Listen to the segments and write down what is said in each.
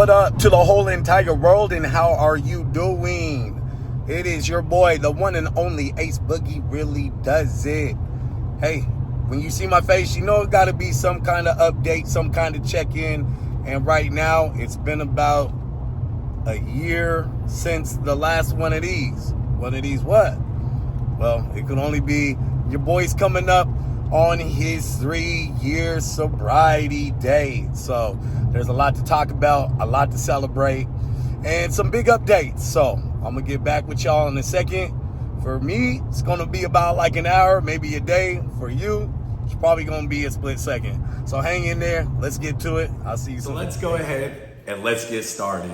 What up to the whole entire world, and how are you doing? It is your boy, the one and only Ace Boogie really does it. Hey, when you see my face, you know it got to be some kind of update, some kind of check-in. And right now, it's been about a year since the last one of these. One of these what? Well, it could only be your boy's coming up on his 3-year sobriety day. So there's a lot to talk about, a lot to celebrate, and some big updates. So I'm gonna get back with y'all in a second. For me, it's gonna be about like an hour, maybe a day. For you, it's probably gonna be a split second. So hang in there, let's get to it. I'll see you soon. So let's go ahead and let's get started.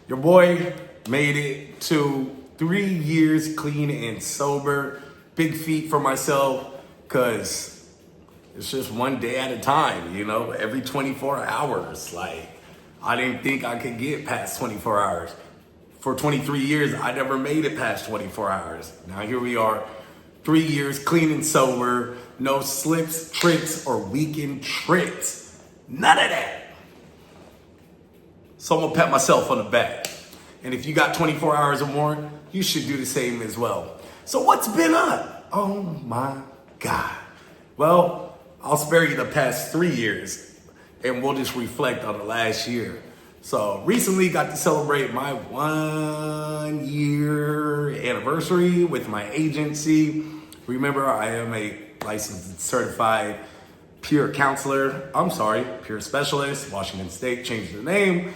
Your boy made it to 3 years clean and sober. Big feat for myself, because it's just one day at a time, you know, every 24 hours. Like, I didn't think I could get past 24 hours. For 23 years, I never made it past 24 hours. Now here we are, 3 years clean and sober, no slips, tricks, or weekend tricks. None of that. So I'm gonna pat myself on the back. And if you got 24 hours or more, you should do the same as well. So what's been up? Oh my God. Well, I'll spare you the past 3 years and we'll just reflect on the last year. So recently got to celebrate my 1 year anniversary with my agency. Remember, I am a licensed and certified peer peer specialist, Washington State, changed the name.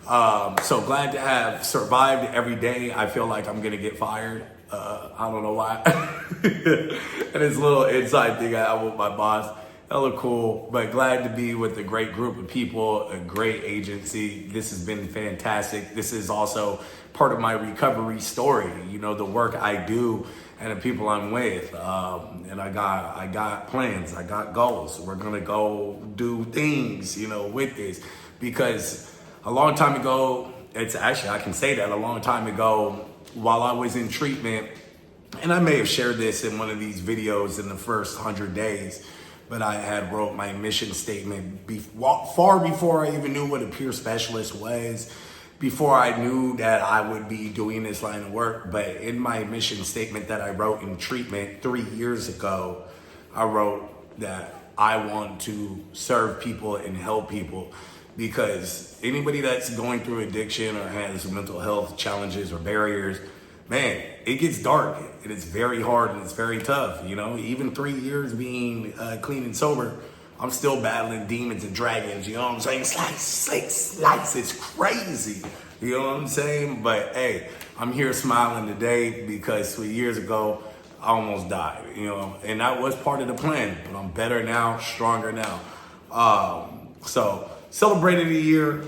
So glad to have survived every day. I feel like I'm gonna get fired. I don't know why. And it's a little inside thing I have with my boss. Hella cool, but glad to be with a great group of people, a great agency. This has been fantastic. This is also part of my recovery story. You know, the work I do and the people I'm with. And I got plans, I got goals. We're gonna go do things, you know, with this, because a long time ago, I can say that a long time ago, while I was in treatment, and I may have shared this in one of these videos in the first 100 days, but I had wrote my mission statement far before I even knew what a peer specialist was, before I knew that I would be doing this line of work. But in my mission statement that I wrote in treatment 3 years ago, I wrote that I want to serve people and help people. Because anybody that's going through addiction or has mental health challenges or barriers, man, it gets dark and it's very hard and it's very tough. You know, even 3 years being clean and sober, I'm still battling demons and dragons. You know what I'm saying? Slice. It's crazy. You know what I'm saying? But hey, I'm here smiling today because 3 years ago, I almost died, you know, and that was part of the plan. But I'm better now, stronger now. So celebrated a year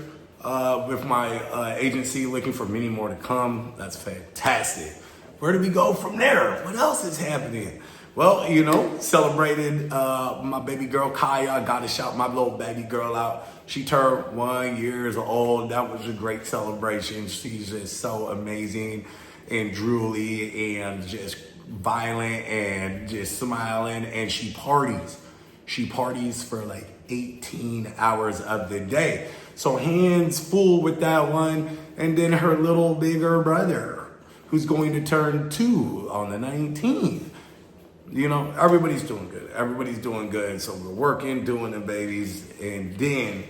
with my agency, looking for many more to come. That's fantastic. Where do we go from there? What else is happening? Well, you know, celebrated my baby girl, Kaya. Got to shout my little baby girl out. She turned 1 year old. That was a great celebration. She's just so amazing and drooly and just violent and just smiling. And she parties. She parties for like 18 hours of the day. So hands full with that one. And then her little bigger brother, who's going to turn 2 on the 19th. You know, everybody's doing good. Everybody's doing good. So we're working, doing the babies. And then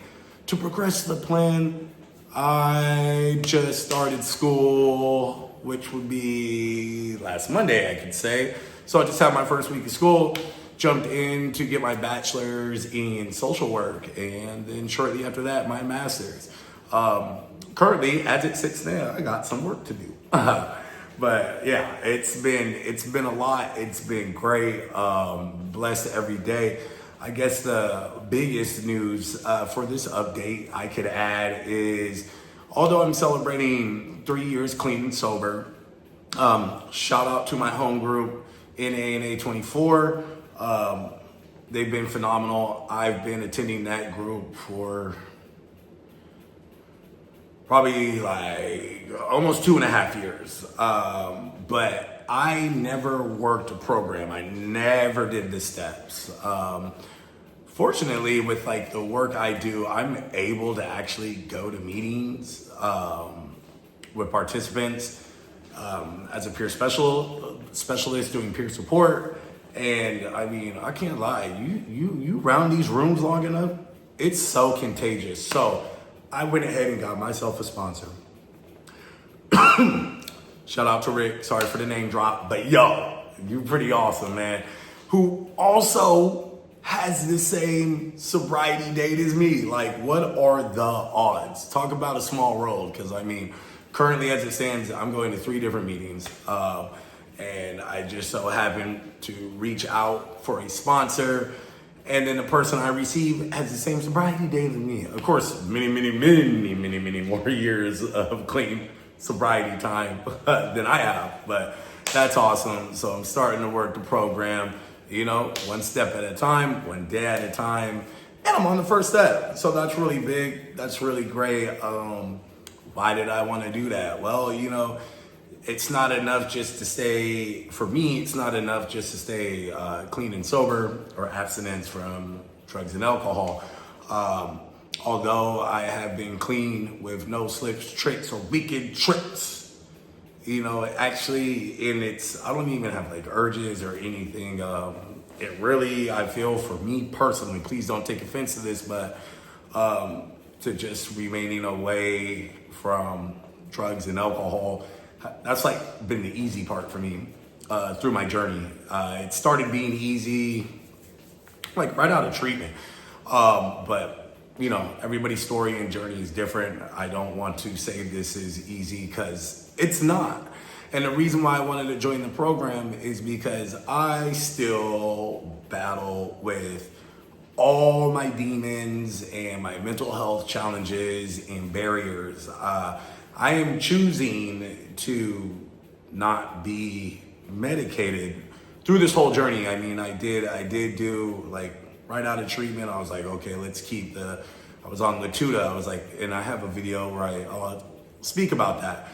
to progress the plan, I just started school, which would be last Monday, I could say. So I just had my first week of school. Jumped in to get my bachelor's in social work, and then shortly after that, my master's. Currently, as it sits now, I got some work to do. But yeah, it's been a lot. It's been great. Blessed every day. I guess the biggest news for this update I could add is, although I'm celebrating 3 years clean and sober, shout out to my home group, NA 24. They've been phenomenal. I've been attending that group for probably like almost 2.5 years. But I never worked a program. I never did the steps. fortunately, with like the work I do, I'm able to actually go to meetings with participants as a peer specialist doing peer support. And I mean, I can't lie, you round these rooms long enough, it's so contagious. So I went ahead and got myself a sponsor. Shout out to Rick, sorry for the name drop, but yo, you're pretty awesome, man. Who also has the same sobriety date as me. Like, what are the odds? Talk about a small world, because I mean, currently as it stands, I'm going to 3 different meetings. And I just so happen to reach out for a sponsor, and then the person I receive has the same sobriety date as me. Of course, many more years of clean sobriety time than I have, but that's awesome. So I'm starting to work the program, you know, one step at a time, one day at a time, and I'm on the first step. So that's really big. That's really great. Why did I want to do that? Well, you know, it's not enough just to stay, for me, it's not enough just to stay clean and sober or abstinence from drugs and alcohol. Although I have been clean with no slips, tricks, or wicked tricks, you know, actually, and I don't even have like urges or anything. It really, I feel for me personally, please don't take offense to this, but to just remaining away from drugs and alcohol, that's like been the easy part for me through my journey. It started being easy, like right out of treatment. But you know, everybody's story and journey is different. I don't want to say this is easy because it's not. And the reason why I wanted to join the program is because I still battle with all my demons and my mental health challenges and barriers. I am choosing to not be medicated through this whole journey. I mean, I did do like right out of treatment. I was like, okay, let's keep I was on Latuda. I was like, and I have a video where I'll speak about that.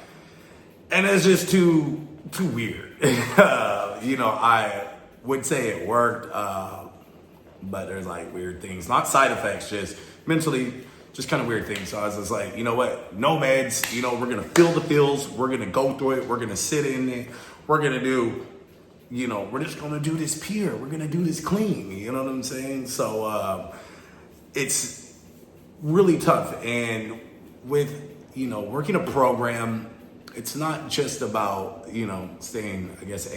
And it's just too weird. You know, I would say it worked, but there's like weird things, not side effects, just mentally, just kind of weird things. So I was just like, you know what, no meds, you know, we're gonna feel the feels, we're gonna go through it, we're gonna sit in it, we're gonna do, you know, we're just gonna do this pure, we're gonna do this clean, you know what I'm saying? So it's really tough. And with, you know, working a program, it's not just about, you know, staying, I guess,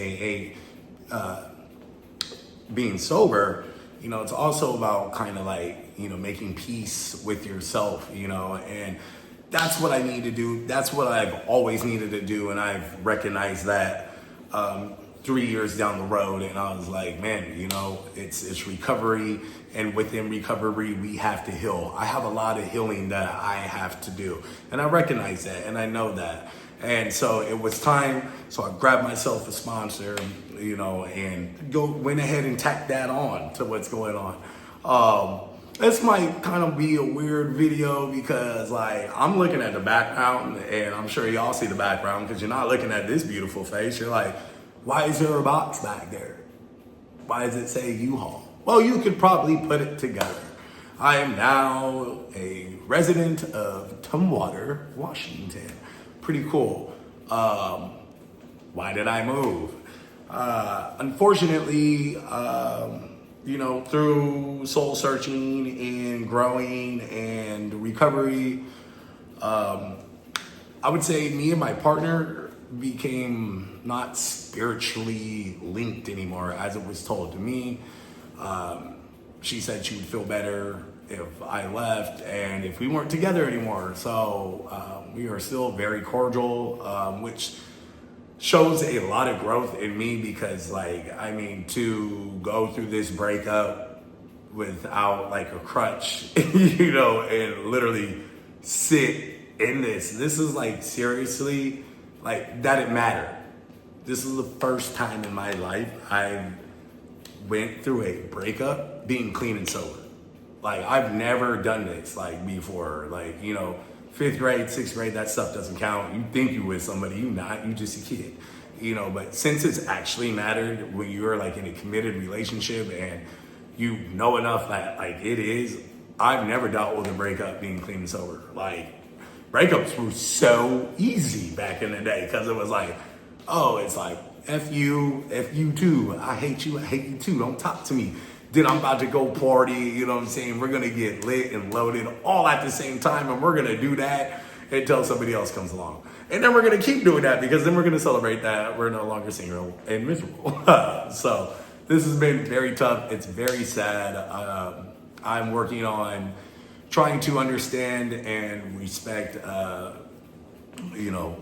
being sober. You know, it's also about kind of like, you know, making peace with yourself, you know, and that's what I need to do. That's what I've always needed to do. And I've recognized that 3 years down the road. And I was like, man, you know, it's recovery. And within recovery, we have to heal. I have a lot of healing that I have to do. And I recognize that and I know that. And so it was time. So I grabbed myself a sponsor, you know, and went ahead and tacked that on to what's going on. This might kind of be a weird video because like I'm looking at the background and I'm sure y'all see the background because you're not looking at this beautiful face. You're like, why is there a box back there? Why does it say U-Haul? Well, you could probably put it together. I am now a resident of Tumwater, Washington. Pretty cool. Why did I move? Unfortunately, you know, through soul searching and growing and recovery, I would say me and my partner became not spiritually linked anymore, as it was told to me. She said she would feel better if I left and if we weren't together anymore. So we are still very cordial, which shows a lot of growth in me because like, I mean, to go through this breakup without like a crutch, you know, and literally sit in this is like seriously, like that it mattered. This is the first time in my life I went through a breakup being clean and sober. Like I've never done this like before, like, you know, 5th grade, 6th grade, that stuff doesn't count. You think you with somebody, you not, you just a kid, you know, but since it's actually mattered when you're like in a committed relationship and you know enough that like it is. I've never dealt with a breakup being clean and sober. Like breakups were so easy back in the day because it was like, oh, it's like F you too. I hate you too. Don't talk to me. Then I'm about to go party, you know what I'm saying? We're gonna get lit and loaded all at the same time, and we're gonna do that until somebody else comes along. And then we're gonna keep doing that because then we're gonna celebrate that we're no longer single and miserable. So this has been very tough. It's very sad. I'm working on trying to understand and respect, you know,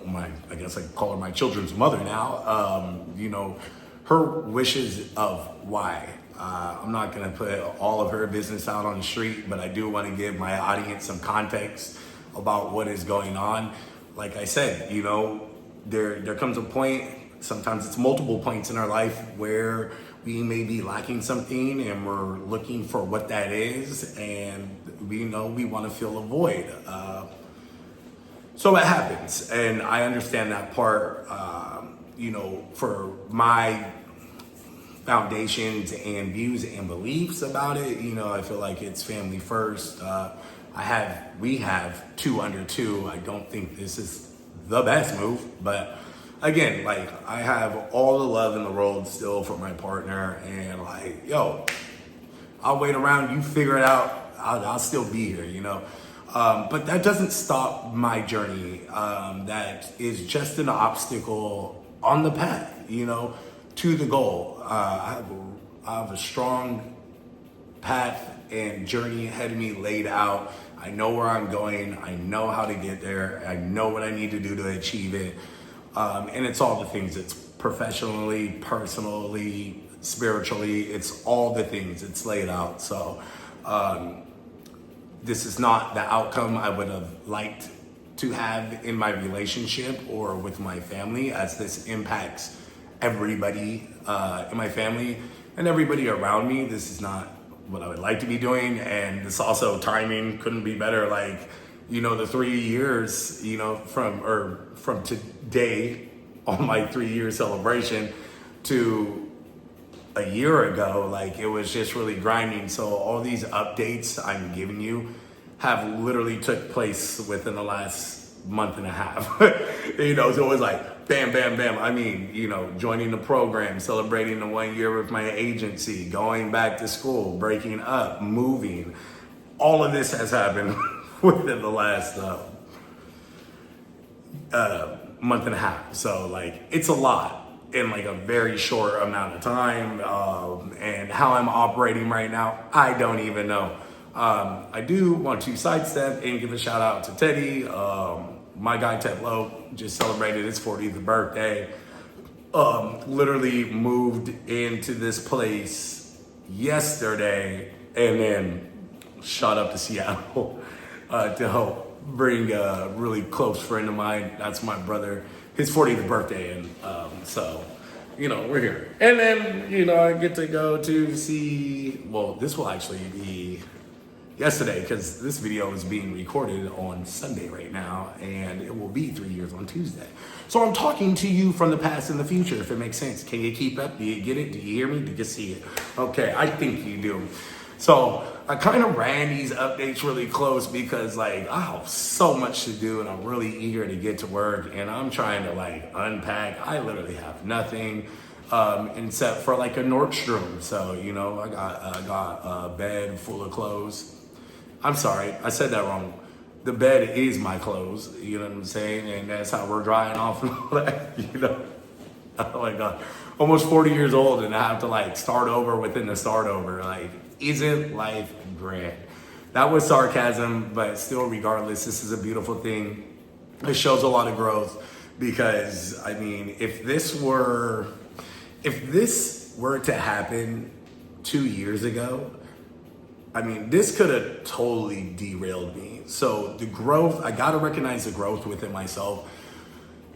I guess I call her my children's mother now, you know, her wishes of why. I'm not gonna put all of her business out on the street, but I do wanna give my audience some context about what is going on. Like I said, you know, there comes a point, sometimes it's multiple points in our life where we may be lacking something and we're looking for what that is, and we know we wanna fill a void. So it happens, and I understand that part. You know, for my foundations and views and beliefs about it, you know, I feel like it's family first. We have 2 under 2. I don't think this is the best move, but again, like I have all the love in the world still for my partner, and like, yo, I'll wait around, you figure it out, I'll still be here, you know. But that doesn't stop my journey. That is just an obstacle on the path, you know, to the goal. I have a strong path and journey ahead of me laid out. I know where I'm going. I know how to get there. I know what I need to do to achieve it. And it's all the things. It's professionally, personally, spiritually. It's all the things. It's laid out. So this is not the outcome I would have liked to have in my relationship or with my family, as this impacts everybody in my family and everybody around me. This is not what I would like to be doing, and this also timing couldn't be better. Like, you know, the 3 years, you know, from today on my 3-year celebration to a year ago, like it was just really grinding. So all these updates I'm giving you have literally took place within the last month and a half. You know, so it was like bam, bam, bam. I mean, you know, joining the program, celebrating the 1 year with my agency, going back to school, breaking up, moving. All of this has happened within the last month and a half. So like, it's a lot in like a very short amount of time. And how I'm operating right now, I don't even know. I do want to sidestep and give a shout out to Teddy. My guy Ted Lowe just celebrated his 40th birthday. Literally moved into this place yesterday and then shot up to Seattle to help bring a really close friend of mine. That's my brother, his 40th birthday. And so, you know, we're here. And then, you know, I get to go to see, well, this will actually be yesterday, because this video is being recorded on Sunday right now, and it will be 3 years on Tuesday. So I'm talking to you from the past and the future, if it makes sense. Can you keep up? Do you get it? Do you hear me? Do you see it? Okay, I think you do. So I kind of ran these updates really close because like I have so much to do and I'm really eager to get to work, and I'm trying to like unpack. I literally have nothing except for like a Nordstrom. So, you know, I got a bed full of clothes. I'm sorry, I said that wrong. The bed is my clothes, you know what I'm saying? And that's how we're drying off and all that, you know? Oh my God, almost 40 years old and I have to like start over within the start over. Like, isn't life grand? That was sarcasm, but still regardless, this is a beautiful thing. It shows a lot of growth because, I mean, if this were to happen 2 years ago, I mean, this could have totally derailed me. So the growth, I gotta recognize the growth within myself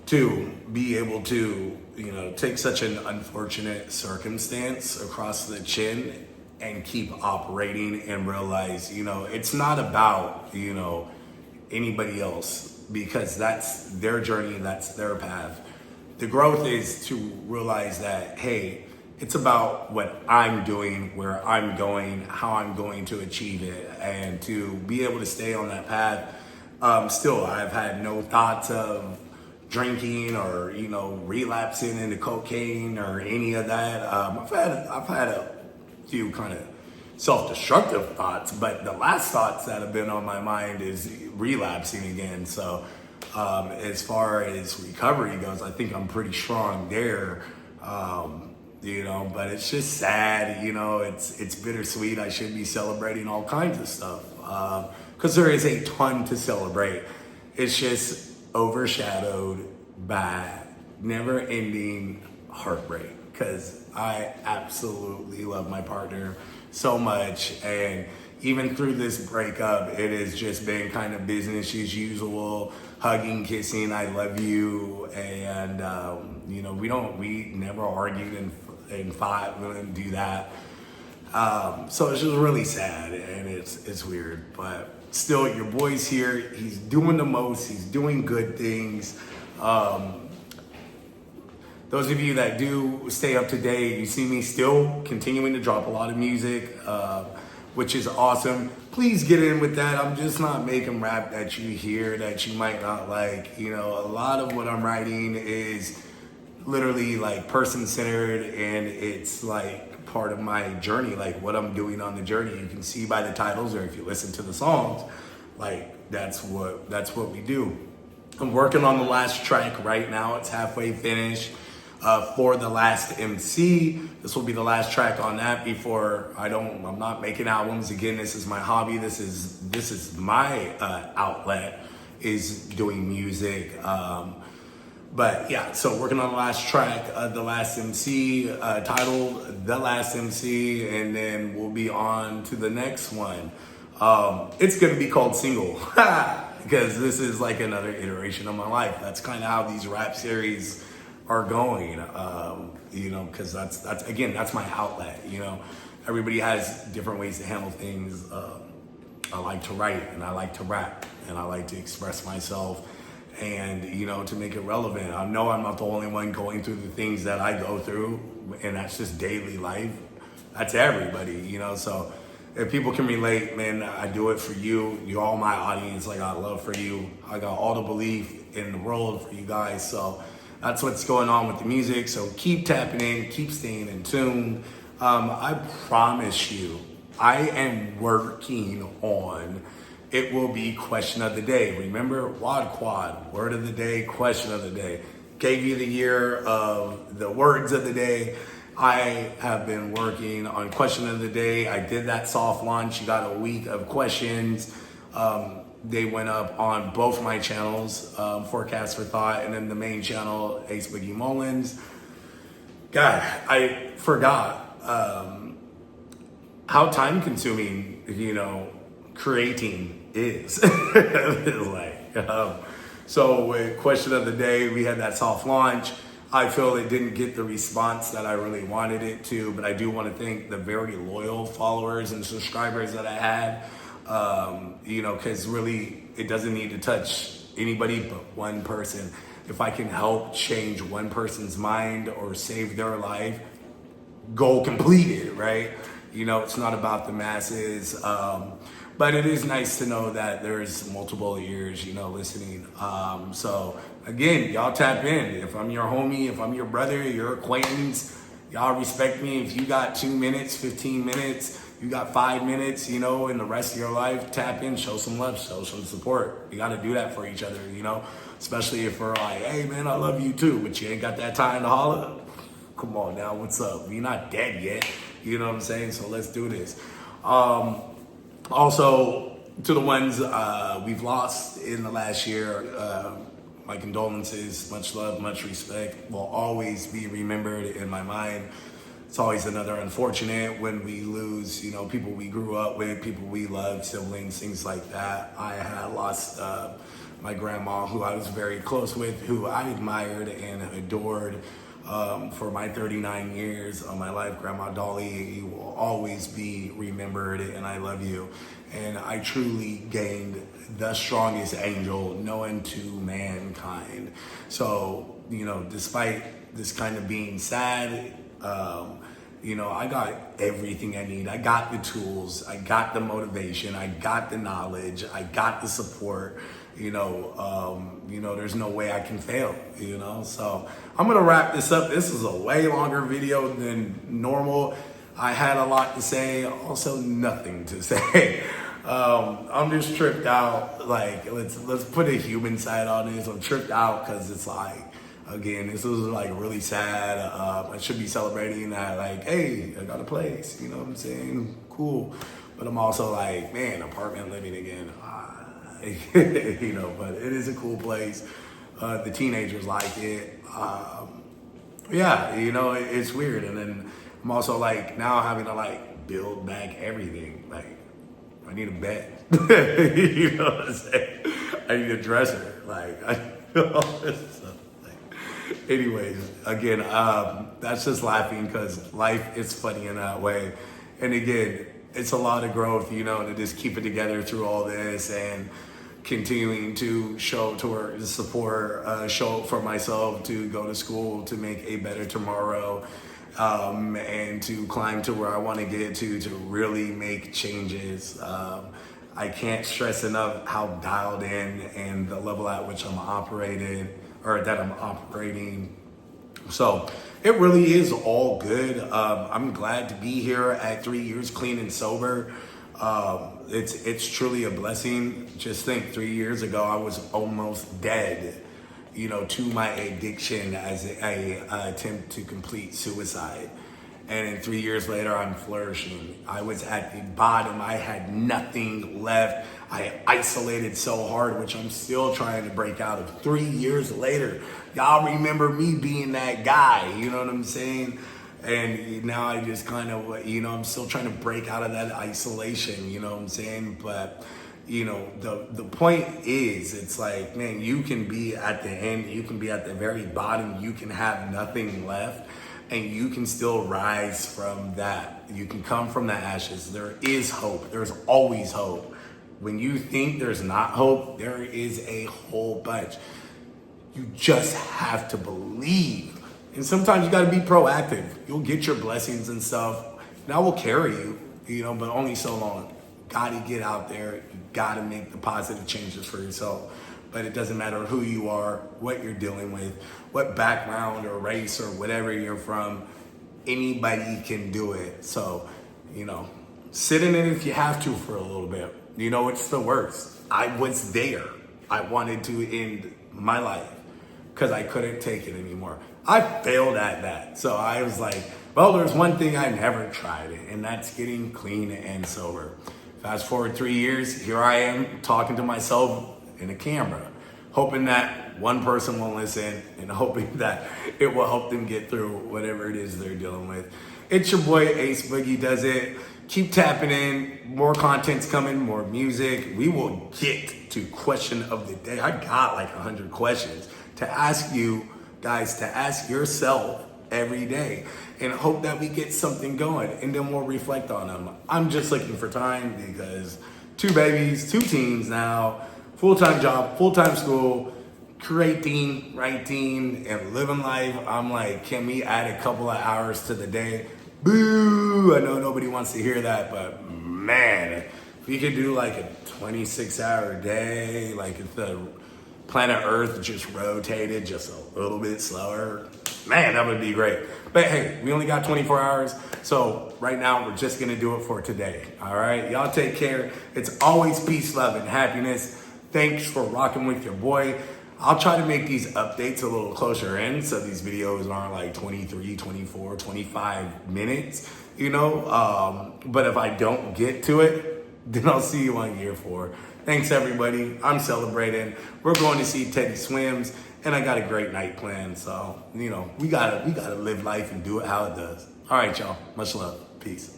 to be able to, you know, take such an unfortunate circumstance across the chin and keep operating and realize, you know, it's not about, you know, anybody else, because that's their journey, that's their path. The growth is to realize that, hey, It's about what I'm doing, where I'm going, how I'm going to achieve it, and to be able to stay on that path. Still, I've had no thoughts of drinking or, relapsing into cocaine or any of that. I've had a few kind of self-destructive thoughts, but the last thoughts that have been on my mind is relapsing again. So as far as recovery goes, I think I'm pretty strong there. But it's just sad, it's bittersweet. I should be celebrating all kinds of stuff because there is a ton to celebrate. It's just overshadowed by never-ending heartbreak, because I absolutely love my partner so much, and even through this breakup, it has just been kind of business as usual, hugging, kissing, I love you, and we never argued and fought, we didn't do that. So it's just really sad, and it's weird, but still, your boy's here. He's doing the most. He's doing good things. Those of you that do stay up to date, you see me still continuing to drop a lot of music, which is awesome. Please get in with that. I'm just not making rap that you hear that you might not like. A lot of what I'm writing is literally like person-centered, and it's like part of my journey, like what I'm doing on the journey. You can see by the titles, or if you listen to the songs, like that's what we do. I'm working on the last track right now. It's halfway finished for the last MC. This will be the last track on that before I'm not making albums again. This is my hobby. This is my outlet, is doing music. But yeah, so working on the last track, The Last MC, titled The Last MC, and then we'll be on to the next one. It's gonna be called Single, because this is like another iteration of my life. That's kind of how these rap series are going, because that's my outlet. Everybody has different ways to handle things. I like to write, and I like to rap, and I like to express myself, and to make it relevant. I know I'm not the only one going through the things that I go through, and that's just daily life. That's everybody, so if people can relate, man, I do it for you. You're all my audience. I got love for you. I got all the belief in the world for you guys. So that's what's going on with the music. So keep tapping in, keep staying in tune. I promise you, I am working on, it will be question of the day. Remember, Wad Quad, word of the day, question of the day. Gave you the year of the words of the day. I have been working on question of the day. I did that soft launch. You got a week of questions. They went up on both my channels, Forecast for Thought, and then the main channel, Ace Boogie Mullins. God, I forgot how time consuming, creating is. So with question of the day, we had that soft launch. I feel it didn't get the response that I really wanted it to, but I do want to thank the very loyal followers and subscribers that I had, because really it doesn't need to touch anybody but one person. If I can help change one person's mind or save their life, goal completed, right? It's not about the masses, but it is nice to know that there's multiple ears, listening. So again, y'all tap in. If I'm your homie, if I'm your brother, your acquaintance, y'all respect me. If you got 2 minutes, 15 minutes, you got 5 minutes, in the rest of your life, tap in, show some love, show some support. You got to do that for each other, especially if we're like, hey man, I love you too, but you ain't got that time to holler. Come on now, what's up? We're not dead yet. You know what I'm saying? So let's do this. Also, to the ones we've lost in the last year, my condolences, much love, much respect, will always be remembered in my mind. It's always another unfortunate when we lose, people we grew up with, people we love, siblings, things like that. I had lost my grandma, who I was very close with, who I admired and adored for my 39 years of my life. Grandma Dolly, you will always be remembered, and I love you. And I truly gained the strongest angel known to mankind. So, despite this kind of being sad, You know, I got everything I need. I got the tools, I got the motivation, I got the knowledge, I got the support. You know, there's no way I can fail, you know? So I'm gonna wrap this up. This is a way longer video than normal. I had a lot to say, also nothing to say. I'm just tripped out. Like, let's put a human side on this. I'm tripped out because it's like, again, this was like really sad. I should be celebrating that, like, hey, I got a place, you know what I'm saying? Cool. But I'm also like, man, apartment living again. You know, but it is a cool place. The teenagers like it. Yeah, you know, it's weird. And then I'm also like now having to like build back everything. Like, I need a bed. You know what I'm saying? I need a dresser. Like, I need all this stuff. Anyways, again, that's just laughing because life is funny in that way. And again, it's a lot of growth, you know, to just keep it together through all this and continuing to show toward the support, show for myself to go to school, to make a better tomorrow, and to climb to where I want to get to really make changes. I can't stress enough how dialed in and the level at which I'm operating. So it really is all good. I'm glad to be here at 3 years clean and sober. It's truly a blessing. Just think 3 years ago, I was almost dead, you know, to my addiction as a attempt to complete suicide. And then 3 years later, I'm flourishing. I was at the bottom. I had nothing left. I isolated so hard, which I'm still trying to break out of. 3 years later, y'all remember me being that guy, you know what I'm saying? And now I just kind of, you know, I'm still trying to break out of that isolation, you know what I'm saying? But, you know, the point is, it's like, man, you can be at the end, you can be at the very bottom, you can have nothing left, and you can still rise from that. You can come from the ashes. There is hope. There's always hope. When you think there's not hope, there is a whole bunch. You just have to believe. And sometimes you got to be proactive. You'll get your blessings and stuff. That will carry you, you know, but only so long. Got to get out there. You got to make the positive changes for yourself. But it doesn't matter who you are, what you're dealing with, what background or race or whatever you're from. Anybody can do it. So, you know, sit in it if you have to for a little bit. You know, it's the worst. I was there. I wanted to end my life because I couldn't take it anymore. I failed at that. So I was like, well, there's one thing I never tried, and that's getting clean and sober. Fast forward 3 years, here I am talking to myself in a camera, hoping that one person will listen and hoping that it will help them get through whatever it is they're dealing with. It's your boy Ace Boogie does it. Keep tapping in. More content's coming, more music. We will get to question of the day. I got like 100 questions to ask you guys, to ask yourself every day, and hope that we get something going, and then we'll reflect on them. I'm just looking for time because 2 babies, 2 teens now, full-time job, full-time school, creating, writing, and living life. I'm like, can we add a couple of hours to the day? Boo! I know nobody wants to hear that, but man, if we could do like a 26-hour day, like if the planet Earth just rotated just a little bit slower, man, that would be great. But hey, we only got 24 hours, so right now we're just gonna do it for today. All right, y'all take care. It's always peace, love, and happiness. Thanks for rocking with your boy. I'll try to make these updates a little closer in so these videos aren't like 23, 24, 25 minutes, you know? But if I don't get to it, then I'll see you on year 4. Thanks everybody. I'm celebrating. We're going to see Teddy Swims, and I got a great night planned. So, you know, we gotta live life and do it how it does. All right, y'all. Much love. Peace.